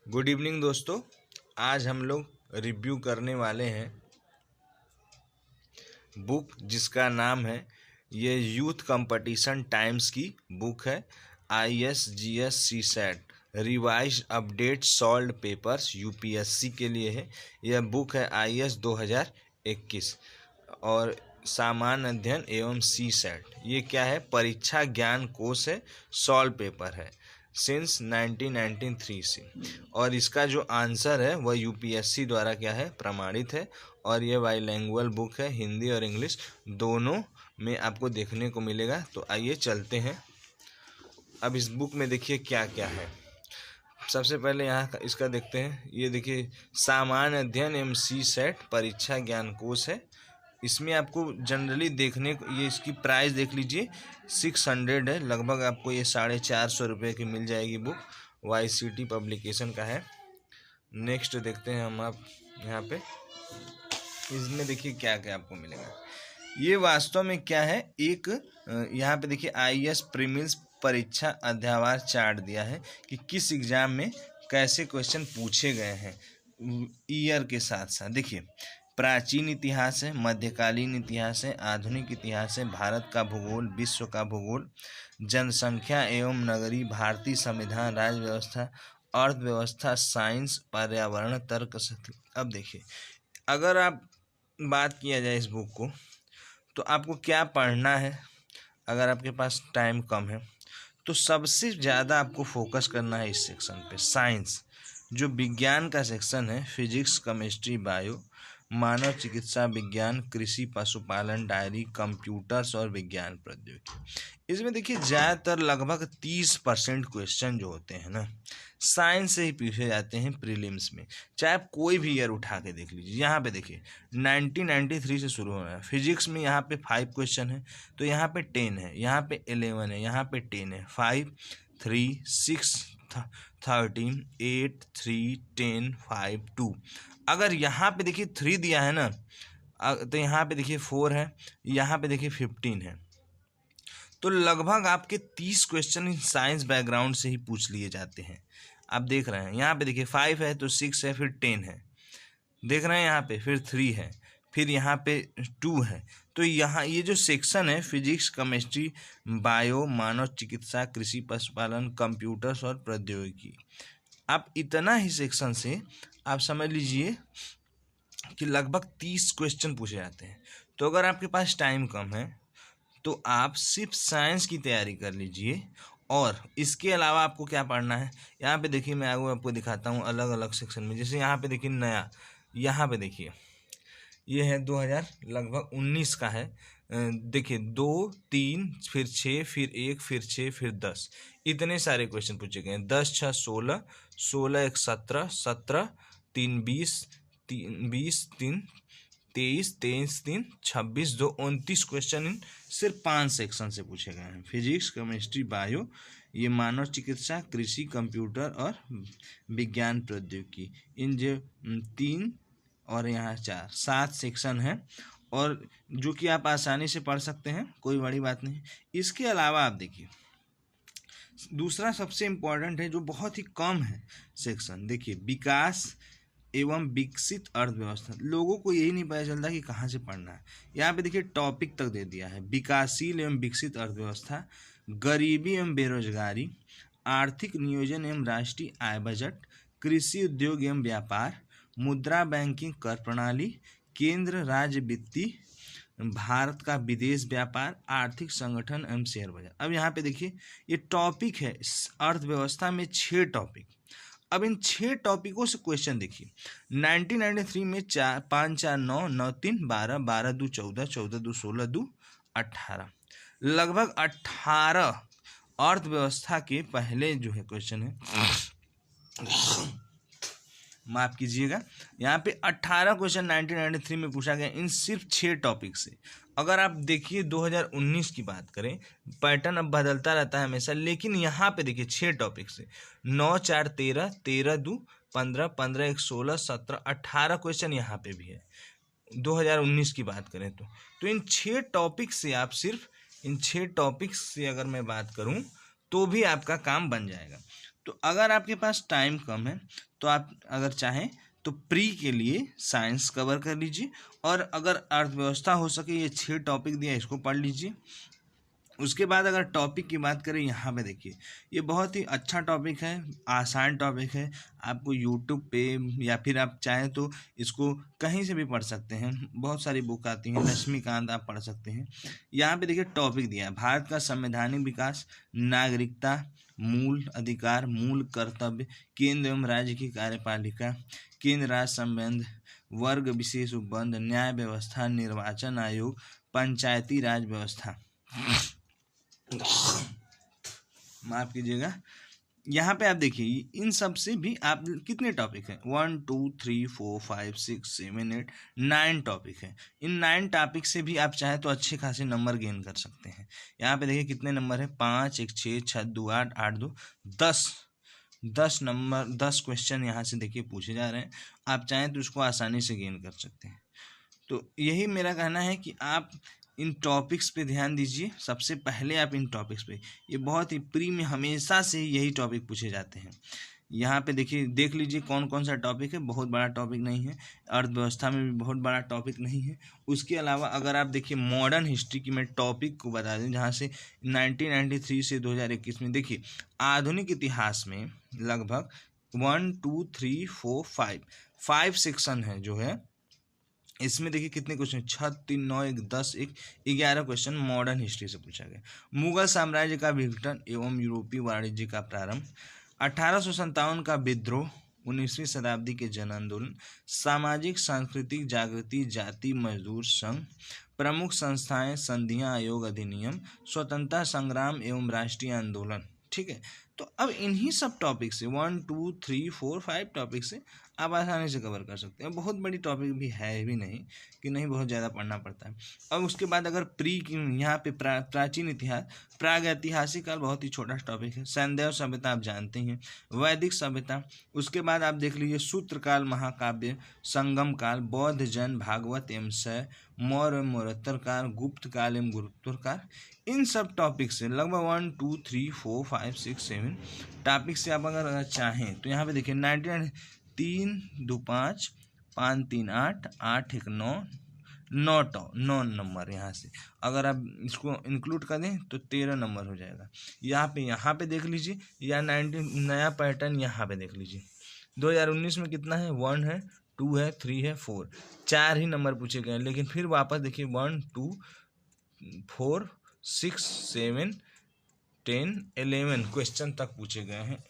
Good evening दोस्तों। आज हम लोग रिव्यू करने वाले हैं बुक जिसका नाम है, ये यूथ कंपटीशन टाइम्स की बुक है। ISGS CSAT revise update solve papers UPSC के लिए है। यह बुक है IS 2021 और सामान्य अध्ययन एवं CSAT। ये क्या है? परीक्षा ज्ञान कोश है, सॉल्व पेपर है सिंस 1993 से। और इसका जो आंसर है वह UPSC द्वारा क्या है? प्रमाणित है। और ये बाईलैंग्वेज बुक है, हिंदी और इंग्लिश दोनों में आपको देखने को मिलेगा। तो आइए चलते हैं। अब इस बुक में देखिए क्या क्या है। सबसे पहले यहाँ इसका देखते हैं। ये देखिए, सामान्य अध्ययन एवं CSAT परीक्षा ज्ञान कोश है। इसमें आपको जनरली देखने को, ये इसकी प्राइस देख लीजिए, 600 है लगभग। आपको ये 450 रुपये की मिल जाएगी बुक। YCT पब्लिकेशन का है। नेक्स्ट देखते हैं हम आप यहाँ पे। इसमें देखिए क्या क्या आपको मिलेगा। ये वास्तव में क्या है, एक यहाँ पे देखिए IAS प्रीलिम्स परीक्षा अध्यावार चार्ट दिया है कि किस एग्जाम में कैसे क्वेश्चन पूछे गए हैं ईयर के साथ साथ। देखिए, प्राचीन इतिहास है, मध्यकालीन इतिहास है, आधुनिक इतिहास है, भारत का भूगोल, विश्व का भूगोल, जनसंख्या एवं नगरीय, भारतीय संविधान, राज्य व्यवस्था, अर्थव्यवस्था, साइंस, पर्यावरण, तर्कशास्त्र। अब देखिए, अगर आप बात किया जाए इस बुक को तो आपको क्या पढ़ना है। अगर आपके पास टाइम कम है तो सबसे ज़्यादा आपको फोकस करना है इस सेक्शन पे। साइंस, जो विज्ञान का सेक्शन है, फिजिक्स, केमिस्ट्री, बायो, मानव चिकित्सा विज्ञान, कृषि, पशुपालन, डायरी, कंप्यूटर्स और विज्ञान प्रौद्योगिकी। इसमें देखिए ज़्यादातर लगभग 30% क्वेश्चन जो होते हैं ना, साइंस से ही पूछे जाते हैं प्रीलिम्स में। चाहे आप कोई भी ईयर उठा के देख लीजिए। यहाँ पे देखिए 1993 से शुरू हो रहा है। फिजिक्स में यहाँ पे 5 क्वेश्चन है, तो यहाँ पे 10 है, यहाँ पे 11 है, यहाँ पे 10 है। 5, 3, 6, 13, 8, 3, 10, 5, 2। अगर यहाँ पे देखिए 3 दिया है ना, तो यहाँ पे देखिए 4 है, यहाँ पे देखिए 15 है। तो लगभग आपके 30 क्वेश्चन इन साइंस बैकग्राउंड से ही पूछ लिए जाते हैं। आप देख रहे हैं यहाँ पे देखिए 5 है तो 6 है, फिर 10 है, देख रहे हैं यहाँ पे, फिर 3 है, फिर यहाँ पे 2 है। तो यहाँ ये जो सेक्शन है, फिजिक्स, केमिस्ट्री, बायो, मानव चिकित्सा, कृषि, पशुपालन, कंप्यूटर्स और प्रौद्योगिकी, आप इतना ही सेक्शन से आप समझ लीजिए कि लगभग 30 क्वेश्चन पूछे जाते हैं। तो अगर आपके पास टाइम कम है तो आप सिर्फ साइंस की तैयारी कर लीजिए। और इसके अलावा आपको क्या पढ़ना है, यहाँ पे देखिए, मैं आगे आपको दिखाता हूँ अलग अलग सेक्शन में। जैसे यहाँ पे देखिए नया, यहाँ पे देखिए ये है 2019 का है। देखिए 2, 3, फिर 6, फिर 1, फिर 6, फिर 10, इतने सारे क्वेश्चन पूछे गए हैं। 10, 6, 16, 16, 1, 17, 17, 3, 20, 20, 3, 23, 23, 3, 26, 2, 29 क्वेश्चन इन सिर्फ 5 सेक्शन से पूछे गए हैं। फिजिक्स, केमिस्ट्री, बायो, ये मानव चिकित्सा, कृषि, कंप्यूटर और विज्ञान प्रौद्योगिकी, इन जो 3 और यहाँ 4, 7 सेक्शन हैं। और जो कि आप आसानी से पढ़ सकते हैं, कोई बड़ी बात नहीं। इसके अलावा आप देखिए दूसरा सबसे इम्पोर्टेंट है, जो बहुत ही कम है सेक्शन। देखिए, विकास एवं विकसित अर्थव्यवस्था। लोगों को यही नहीं पता चलता कि कहाँ से पढ़ना है। यहाँ पे देखिए टॉपिक तक दे दिया है। विकासशील एवं विकसित अर्थव्यवस्था, गरीबी एवं बेरोजगारी, आर्थिक नियोजन एवं राष्ट्रीय आय बजट, कृषि उद्योग एवं व्यापार, मुद्रा बैंकिंग कर प्रणाली, केंद्र राज्य वित्तीय, भारत का विदेश व्यापार, आर्थिक संगठन एवं शेयर बाजार। अब यहाँ पे देखिए ये टॉपिक है, अर्थव्यवस्था में 6 टॉपिक। अब इन 6 टॉपिकों से क्वेश्चन देखिए। 1993 में 4, 5, 4, 9, 9, 3, 12, 12, 2, 14, 14, 2, 16, 2, 18, लगभग 18 अर्थव्यवस्था के पहले जो है क्वेश्चन है, माफ कीजिएगा, यहाँ पे 18 क्वेश्चन 1993 में पूछा गया इन सिर्फ 6 टॉपिक से। अगर आप देखिए 2019 की बात करें, पैटर्न अब बदलता रहता है हमेशा, लेकिन यहाँ पे देखिए 6 टॉपिक से 9, 4, 13, 13, 2, 15, 15, 1, 16, 17, 18 क्वेश्चन यहाँ पे भी है 2019 की बात करें तो इन 6 टॉपिक से आप सिर्फ इन 6 टॉपिक्स से अगर मैं बात करूँ तो भी आपका काम बन जाएगा। तो अगर आपके पास टाइम कम है तो आप अगर चाहें तो प्री के लिए साइंस कवर कर लीजिए, और अगर अर्थव्यवस्था हो सके ये 6 टॉपिक दिया इसको पढ़ लीजिए। उसके बाद अगर टॉपिक की बात करें, यहाँ पे देखिए ये बहुत ही अच्छा टॉपिक है, आसान टॉपिक है। आपको यूट्यूब पे या फिर आप चाहें तो इसको कहीं से भी पढ़ सकते हैं, बहुत सारी बुक आती हैं, लक्ष्मीकांत आप पढ़ सकते हैं। यहाँ पे देखिए टॉपिक दिया है, भारत का संवैधानिक विकास, नागरिकता, मूल अधिकार, मूल कर्तव्य, केंद्र एवं राज्य की कार्यपालिका, केंद्र राज्य संबंध, वर्ग विशेष उपबंध, न्याय व्यवस्था, निर्वाचन आयोग, पंचायती राज व्यवस्था। माफ कीजिएगा, यहाँ पे आप देखिए इन सब से भी आप कितने टॉपिक हैं, 1 2 3 4 5 6 7 8 9 टॉपिक है। इन 9 टॉपिक से भी आप चाहे तो अच्छे खासे नंबर गेन कर सकते हैं। यहाँ पे देखिए कितने नंबर है, 5 1 6 6 2 8 8 2 10 नंबर, 10 क्वेश्चन यहाँ से देखिए पूछे जा रहे हैं। आप चाहें तो उसको आसानी से गेन कर सकते हैं। तो यही मेरा कहना है कि आप इन टॉपिक्स पे ध्यान दीजिए। सबसे पहले आप इन टॉपिक्स पे, ये बहुत ही प्री में हमेशा से यही टॉपिक पूछे जाते हैं। यहाँ पे देखिए, देख लीजिए कौन कौन सा टॉपिक है, बहुत बड़ा टॉपिक नहीं है, अर्थव्यवस्था में भी बहुत बड़ा टॉपिक नहीं है। उसके अलावा अगर आप देखिए मॉडर्न हिस्ट्री की मैं टॉपिक को बता दूँ, जहाँ से 1993 से 2021 में देखिए आधुनिक इतिहास में लगभग 1 2 3 4 5 सेक्शन है जो है। इसमें देखिए कितने क्वेश्चन, 6 3 9 1 10 1 11 क्वेश्चन मॉडर्न हिस्ट्री से पूछा गया। मुगल साम्राज्य का विघटन एवं यूरोपीय वाणिज्य का प्रारंभ, 1857 का विद्रोह, 19वीं शताब्दी के जन आंदोलन, सामाजिक सांस्कृतिक जागृति, जाति मजदूर संघ, प्रमुख संस्थाएं, संधियां, आयोग, अधिनियम, स्वतंत्रता संग्राम एवं राष्ट्रीय आंदोलन। ठीक है, तो अब इन्हीं सब टॉपिक से 1 2 3 4 5 टॉपिक से आप आसानी से कवर कर सकते हैं। बहुत बड़ी टॉपिक भी है भी नहीं कि नहीं बहुत ज़्यादा पढ़ना पड़ता है। अब उसके बाद अगर प्री की यहाँ पे प्राचीन इतिहास, प्राग ऐतिहासिक काल बहुत ही छोटा टॉपिक है। सैंधव सभ्यता आप जानते हैं, वैदिक सभ्यता, उसके बाद आप देख लीजिए सूत्र काल, महाकाव्य, संगम काल, बौद्ध जैन, भागवत एवं शय, मौर्य मौर्योत्तर काल, गुप्त काल एवं गुप्तोत्तर काल। इन सब टॉपिक से लगभग 1 2 3 4 5 6 7 टॉपिक से आप अगर चाहें तो यहाँ पे देखिए 19 3 2 5 5 3 8 8 1 9 9 नंबर। यहाँ से अगर आप इसको इंक्लूड कर दें तो 13 नंबर हो जाएगा। यहाँ पे देख लीजिए, या 19 नया पैटर्न यहाँ पे देख लीजिए, 2019 में कितना है, 1 है, 2 है, 3 है, 4, 4 ही नंबर पूछे गए। लेकिन फिर वापस देखिए 1 2 4 6 7 10 11 क्वेश्चन तक पूछे गए हैं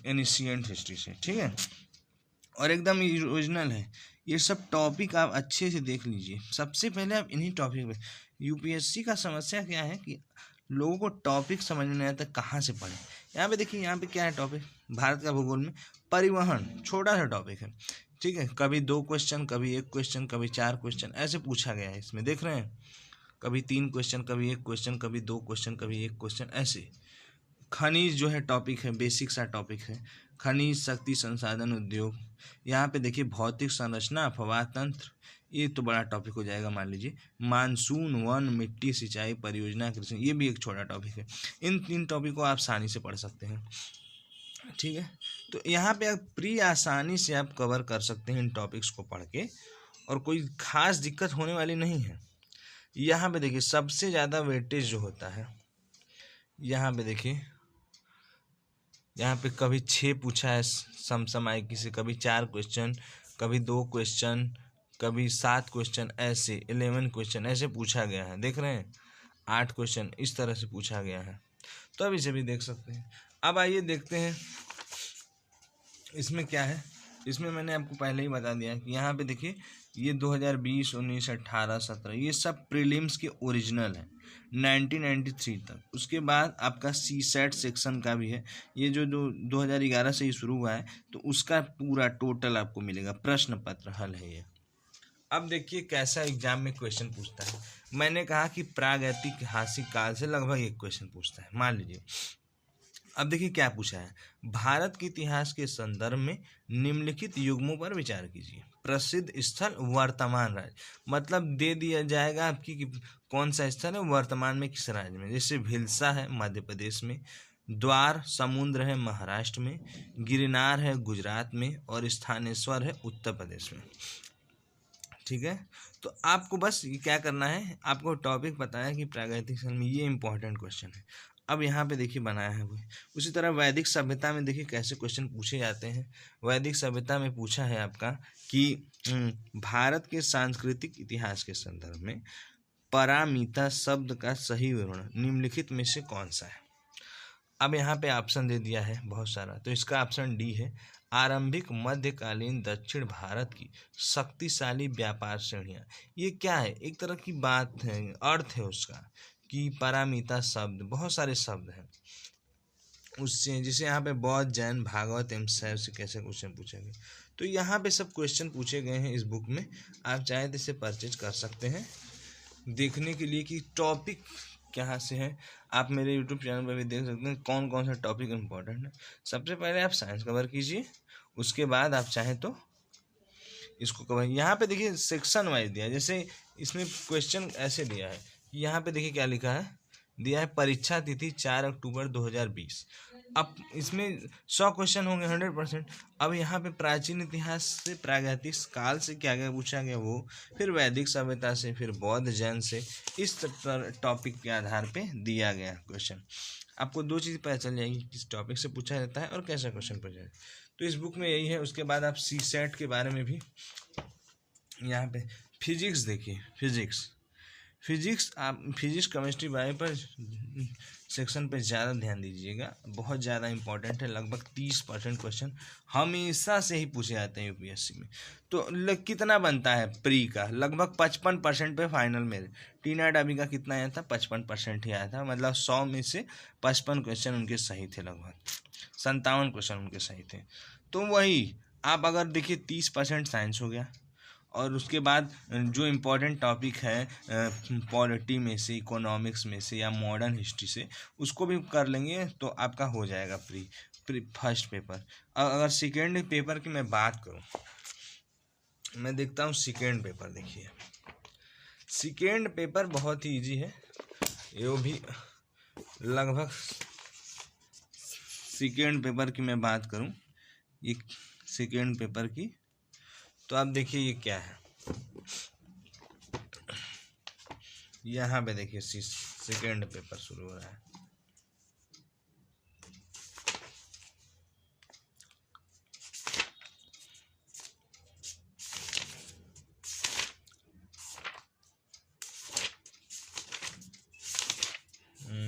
एनिशिएंट हिस्ट्री से। ठीक है, और एकदम ओरिजिनल है। ये सब टॉपिक आप अच्छे से देख लीजिए। सबसे पहले आप इन्हीं टॉपिक में, यूपीएससी का समस्या क्या है कि लोगों को टॉपिक समझ में नहीं आता कहाँ से पढ़ें। यहाँ पे देखिए, यहाँ पे क्या है टॉपिक, भारत का भूगोल में परिवहन, छोटा सा टॉपिक है। ठीक है, कभी 2 क्वेश्चन, कभी 1 क्वेश्चन, कभी 4 क्वेश्चन ऐसे पूछा गया है। इसमें देख रहे हैं, कभी 3 क्वेश्चन, कभी 1 क्वेश्चन, कभी 2 क्वेश्चन, कभी 1 क्वेश्चन ऐसे। खनिज जो है टॉपिक है, बेसिक सा टॉपिक है, खनिज, शक्ति संसाधन, उद्योग। यहाँ पे देखिए भौतिक संरचना, अफवाह तंत्र, ये तो बड़ा टॉपिक हो जाएगा। मान लीजिए मानसून, वन, मिट्टी, सिंचाई, परियोजना, कृषि, ये भी एक छोटा टॉपिक है। इन 3 टॉपिक को आप आसानी से पढ़ सकते हैं। ठीक है, तो यहाँ पे आप प्री आसानी से आप कवर कर सकते हैं इन टॉपिक्स को पढ़ के, और कोई खास दिक्कत होने वाली नहीं है। यहाँ पे देखिए सबसे ज़्यादा वेटेज जो होता है, यहाँ पे देखिए, यहाँ पे कभी 6 पूछा है समसामयिकी से, कभी 4 क्वेश्चन, कभी 2 क्वेश्चन, कभी 7 क्वेश्चन, ऐसे 11 क्वेश्चन ऐसे पूछा गया है। देख रहे हैं, 8 क्वेश्चन इस तरह से पूछा गया है। तो अब इसे भी देख सकते हैं। अब आइए देखते हैं इसमें क्या है। इसमें मैंने आपको पहले ही बता दिया कि यहाँ पे देखिए ये 2020, 19, 18, 17 ये सब प्रीलिम्स के ओरिजिनल है 1993 तक। उसके बाद आपका सी सेट सेक्शन का भी है, ये जो 2011 से ही शुरू हुआ है, तो उसका पूरा टोटल आपको मिलेगा, प्रश्न पत्र हल है ये। अब देखिए कैसा एग्जाम में क्वेश्चन पूछता है। मैंने कहा कि प्रागैतिहासिक काल से लगभग 1 क्वेश्चन पूछता है, मान लीजिए। अब देखिए क्या पूछा है, भारत के इतिहास के संदर्भ में निम्नलिखित युग्मों पर विचार कीजिए। प्रसिद्ध स्थल, वर्तमान राज्य, मतलब दे दिया जाएगा आपकी कि कौन सा स्थल है वर्तमान में किस राज्य में। जैसे भिलसा है मध्य प्रदेश में, द्वार समुद्र है महाराष्ट्र में, गिरनार है गुजरात में, और स्थानेश्वर है उत्तर प्रदेश में। ठीक है, तो आपको बस ये क्या करना है, आपको टॉपिक पता है कि प्रागैतिक समय में, ये इंपॉर्टेंट क्वेश्चन है। अब यहाँ पे देखिए बनाया है वो। उसी तरह वैदिक सभ्यता में देखिए कैसे क्वेश्चन पूछे जाते हैं। वैदिक सभ्यता में पूछा है आपका कि भारत के सांस्कृतिक इतिहास के संदर्भ में पारमिता शब्द का सही विवरण निम्नलिखित में से कौन सा है। अब यहाँ पे ऑप्शन दे दिया है बहुत सारा, तो इसका ऑप्शन डी है। आरंभिक मध्यकालीन दक्षिण भारत की शक्तिशाली व्यापार श्रेणियाँ। ये क्या है, एक तरह की बात है, अर्थ है उसका कि पारमिता शब्द, बहुत सारे शब्द हैं उससे, जिसे यहाँ पे बौद्ध जैन भागवत एवं शैव से कैसे क्वेश्चन पूछे गए। तो यहाँ पे सब क्वेश्चन पूछे गए हैं इस बुक में। आप चाहे तो इसे परचेज कर सकते हैं देखने के लिए कि टॉपिक कहाँ से है। आप मेरे यूट्यूब चैनल पर भी देख सकते हैं कौन कौन सा टॉपिक इम्पोर्टेंट है। सबसे पहले आप साइंस कवर कीजिए, उसके बाद आप चाहें तो इसको कवर। यहाँ पे देखिए सेक्शन वाइज दिया है, जैसे इसमें क्वेश्चन ऐसे दिया है कि यहाँ पे देखिए क्या लिखा है, दिया है परीक्षा तिथि 4 अक्टूबर 2020। अब इसमें 100 क्वेश्चन होंगे 100%। अब यहाँ पे प्राचीन इतिहास से प्रागैतिक काल से क्या क्या पूछा गया वो, फिर वैदिक सभ्यता से, फिर बौद्ध जैन से, इस टॉपिक के आधार पे दिया गया क्वेश्चन। आपको दो चीज़ पता चल जाएगी किस टॉपिक से पूछा जाता है और कैसा क्वेश्चन पूछा जाता है। तो इस बुक में यही है। उसके बाद आप सी सेट के बारे में भी यहाँ पे फिजिक्स देखिए, फिजिक्स आप फिजिक्स केमिस्ट्री बायो पर सेक्शन पे ज़्यादा ध्यान दीजिएगा, बहुत ज़्यादा इंपॉर्टेंट है। लगभग 30% क्वेश्चन हमेशा से ही पूछे जाते हैं यूपीएससी में। तो कितना बनता है प्री का, लगभग 55% पे फाइनल में। टीना डाबी का कितना आया था, 55% ही आया था, मतलब 100 में से 55 क्वेश्चन उनके सही थे, लगभग 57 क्वेश्चन उनके सही थे। तो वही आप अगर देखिए 30% साइंस हो गया, और उसके बाद जो इम्पोर्टेंट टॉपिक है पॉलिटी में से, इकोनॉमिक्स में से या मॉडर्न हिस्ट्री से, उसको भी कर लेंगे तो आपका हो जाएगा प्री फर्स्ट पेपर। अगर सेकेंड पेपर की मैं बात करूं, मैं देखता हूं सेकेंड पेपर। देखिए सेकेंड पेपर बहुत ही इजी है, ये भी लगभग सेकेंड पेपर की मैं बात करूं, ये सेकेंड पेपर की, तो आप देखिए ये क्या है, यहाँ पे देखिए सेकेंड पेपर शुरू हो रहा है।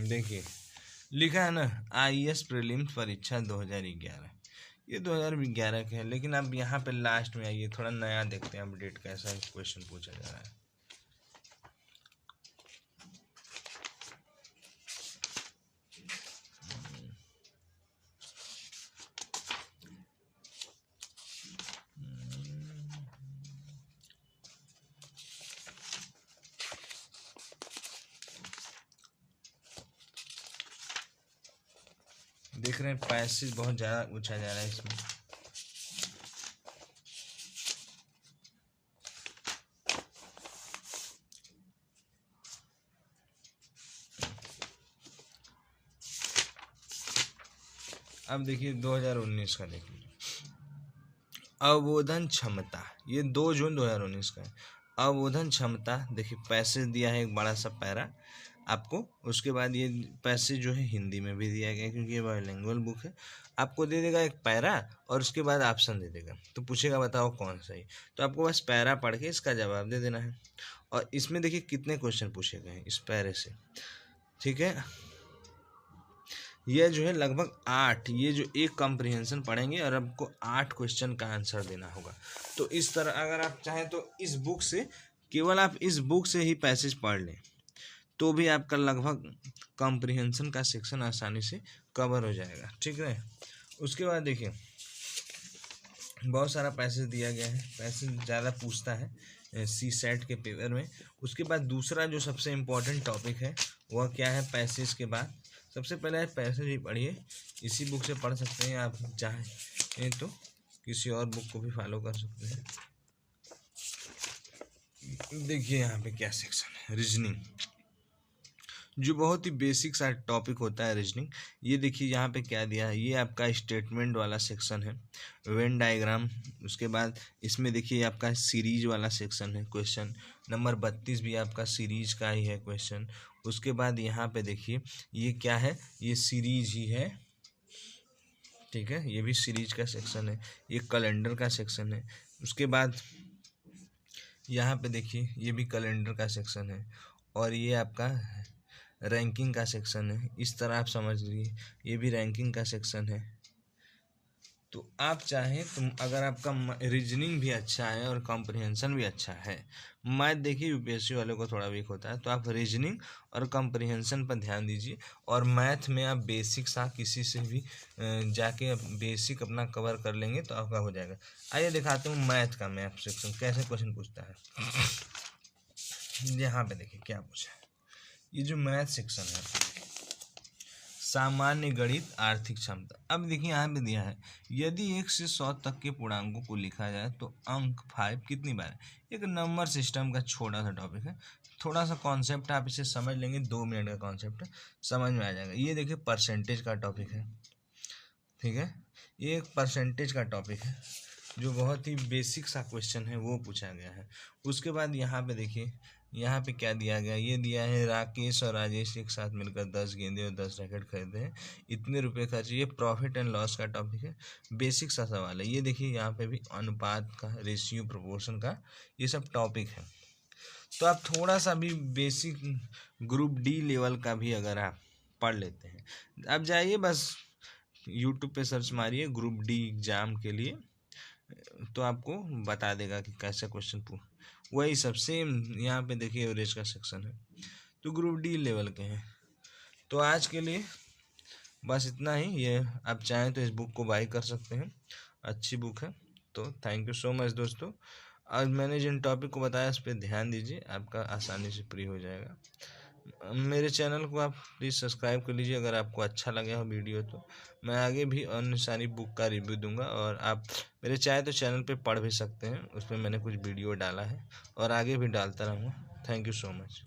देखिए लिखा है ना, आईएएस प्रीलिम्स परीक्षा 2011। ये 2011 का है, लेकिन अब यहाँ पे लास्ट में आइए थोड़ा नया देखते हैं अपडेट कैसा क्वेश्चन पूछा जा रहा है। देख रहे हैं पैसेज बहुत ज़्यादा पूछा जा रहा है इसमें। अब देखिए 2019 का देख लीजिए, अवोधन क्षमता, ये 2 जून 2019 का है। अवोधन क्षमता देखिए पैसेज दिया है एक बड़ा सा पैरा आपको। उसके बाद ये पैसेज जो है हिंदी में भी दिया गया क्योंकि ये बाइलिंगुअल बुक है। आपको दे देगा एक पैरा और उसके बाद ऑप्शन दे देगा, तो पूछेगा बताओ कौन सा है। तो आपको बस पैरा पढ़ के इसका जवाब दे देना है। और इसमें देखिए कितने क्वेश्चन पूछे गए हैं इस पैरे से, ठीक है। यह जो है लगभग 8, ये जो एक कॉम्प्रिहेंशन पढ़ेंगे और आपको 8 क्वेश्चन का आंसर देना होगा। तो इस तरह अगर आप चाहें तो इस बुक से, केवल आप इस बुक से ही पैसेज पढ़ लें तो भी आपका लगभग कॉम्प्रिहेंशन का सेक्शन आसानी से कवर हो जाएगा, ठीक है। उसके बाद देखिए बहुत सारा पैसेज दिया गया है, पैसेज ज़्यादा पूछता है सी सेट के पेपर में। उसके बाद दूसरा जो सबसे इम्पोर्टेंट टॉपिक है वह क्या है, पैसेज के बाद सबसे पहले पैसेज ही पढ़िए। इसी बुक से पढ़ सकते हैं, आप चाहें तो किसी और बुक को भी फॉलो कर सकते हैं। देखिए यहाँ पे क्या सेक्शन है, रीजनिंग। जो बहुत ही बेसिक सा टॉपिक होता है रीजनिंग। ये देखिए यहाँ पे क्या दिया है, ये आपका स्टेटमेंट वाला सेक्शन है, वेन डायग्राम। उसके बाद इसमें देखिए आपका सीरीज वाला सेक्शन है, क्वेश्चन नंबर 32 भी आपका सीरीज का ही है क्वेश्चन। उसके बाद यहाँ पे देखिए ये क्या है, ये सीरीज ही है, ठीक है, ये भी सीरीज का सेक्शन है, ये कैलेंडर का सेक्शन है। उसके बाद यहाँ पे देखिए ये भी कैलेंडर का सेक्शन है, और ये आपका रैंकिंग का सेक्शन है। इस तरह आप समझ लीजिए ये भी रैंकिंग का सेक्शन है। तो आप चाहें तो अगर आपका रीजनिंग भी अच्छा है और कॉम्प्रिहेंशन भी अच्छा है, मैथ देखिए यूपीएससी वालों को थोड़ा वीक होता है, तो आप रीजनिंग और कॉम्प्रिहेंशन पर ध्यान दीजिए। और मैथ में आप बेसिक सा किसी से भी जाके बेसिक अपना कवर कर लेंगे तो आपका हो जाएगा। आइए दिखाते हूँ मैथ का मैथ सेक्शन कैसे क्वेश्चन पूछता है। यहाँ पे देखिए क्या पूछा है, ये जो मैथ सेक्शन है, सामान्य गणित आर्थिक क्षमता। अब देखिए यहाँ पे दिया है, यदि 1 से 100 तक के पूर्णांकों को लिखा जाए तो अंक 5 कितनी बार है। एक नंबर सिस्टम का छोटा सा टॉपिक है, थोड़ा सा कॉन्सेप्ट आप इसे समझ लेंगे, 2 मिनट का कॉन्सेप्ट है, समझ में आ जाएगा। ये देखिए परसेंटेज का टॉपिक है, ठीक है, ये एक परसेंटेज का टॉपिक है जो बहुत ही बेसिक सा क्वेश्चन है, वो पूछा गया है। उसके बाद यहाँ पे देखिए यहाँ पे क्या दिया गया, ये दिया है राकेश और राजेश एक साथ मिलकर 10 गेंदे और 10 रैकेट खरीदे हैं, इतने रुपए खर्च। ये प्रॉफिट एंड लॉस का टॉपिक है, बेसिक सा सवाल है। ये देखिए यहाँ पे भी अनुपात का, रेशियो, प्रोपोर्शन का, ये सब टॉपिक है। तो आप थोड़ा सा भी बेसिक ग्रुप डी लेवल का भी अगर आप पढ़ लेते हैं, आप जाइए बस यूट्यूब पे सर्च मारिए ग्रुप डी एग्जाम के लिए, तो आपको बता देगा कि कैसा क्वेश्चन वही सब सेम। यहाँ पे देखिए एवरेज का सेक्शन है, तो ग्रुप डी लेवल के हैं। तो आज के लिए बस इतना ही। ये आप चाहें तो इस बुक को बाई कर सकते हैं, अच्छी बुक है। तो थैंक यू सो मच दोस्तों। आज मैंने जिन टॉपिक को बताया उस पर ध्यान दीजिए, आपका आसानी से फ्री हो जाएगा। मेरे चैनल को आप प्लीज़ सब्सक्राइब कर लीजिए अगर आपको अच्छा लगा हो वीडियो। तो मैं आगे भी अन्य सारी बुक का रिव्यू दूंगा, और आप मेरे चाहे तो चैनल पे पढ़ भी सकते हैं, उस पर मैंने कुछ वीडियो डाला है और आगे भी डालता रहूँगा। Thank you so much.